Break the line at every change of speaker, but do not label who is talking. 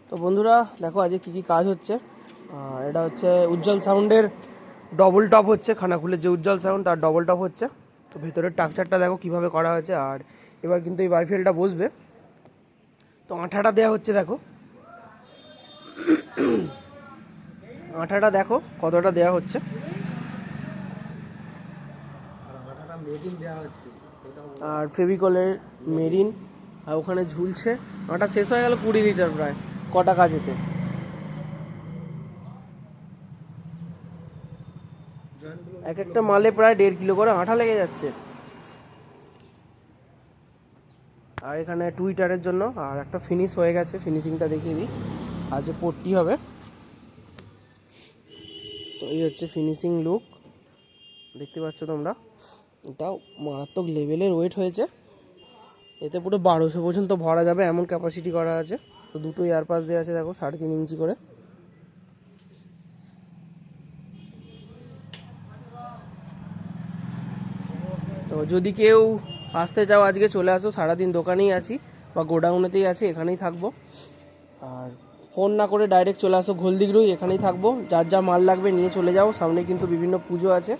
তো বন্ধুরা দেখো আজকে কী কী কাজ হচ্ছে। এটা হচ্ছে উজ্জ্বল সাউন্ডের ডবল টপ হচ্ছে, খানাকুলের যে উজ্জ্বল সাউন্ড তার ডবল টপ হচ্ছে। তো ভেতরের টাকচারটা দেখো কীভাবে করা হয়েছে। আর এবার কিন্তু এই বাইফেলটা বসবে, তো আঠাটা দেওয়া হচ্ছে। দেখো আঠাটা দেখো কতটা দেওয়া হচ্ছে। আর ফেভিকলের মেরিন আর ওখানে ঝুলছে। আটা শেষ হয়ে গেল 20 লিটার প্রায় কটা কাজেতে। এক একটা মালে প্রায় 1.5 কিলো করে আঠা লেগে যাচ্ছে। আর এখানে টুইটারের জন্য আর একটা ফিনিশ হয়ে গেছে, ফিনিশিংটা দেখিয়ে দিই। আজ পট্টি হবে। তো এই হচ্ছে ফিনিশিং লুক, দেখতে পাচ্ছ তোমরা। এটাও মারাত্মক লেভেলের ওয়েট হয়েছে। এতে পুরো 1200 পর্যন্ত ভরা যাবে এমন ক্যাপাসিটি করা আছে। তো দুটো এয়ারপাস দেওয়া আছে দেখো 3.5 ইঞ্চি করে। তো যদি কেউ আসতে চাও আজকে চলে আসো, সারাদিন দোকানেই আছি বা গোডাউনেতেই আছি, এখানেই থাকবো। আর ফোন না করে ডাইরেক্ট চলে আসো ঘোলদিগড়ুই, এখানেই থাকবো। যার যা মাল লাগবে নিয়ে চলে যাও, সামনে কিন্তু বিভিন্ন পুজো আছে।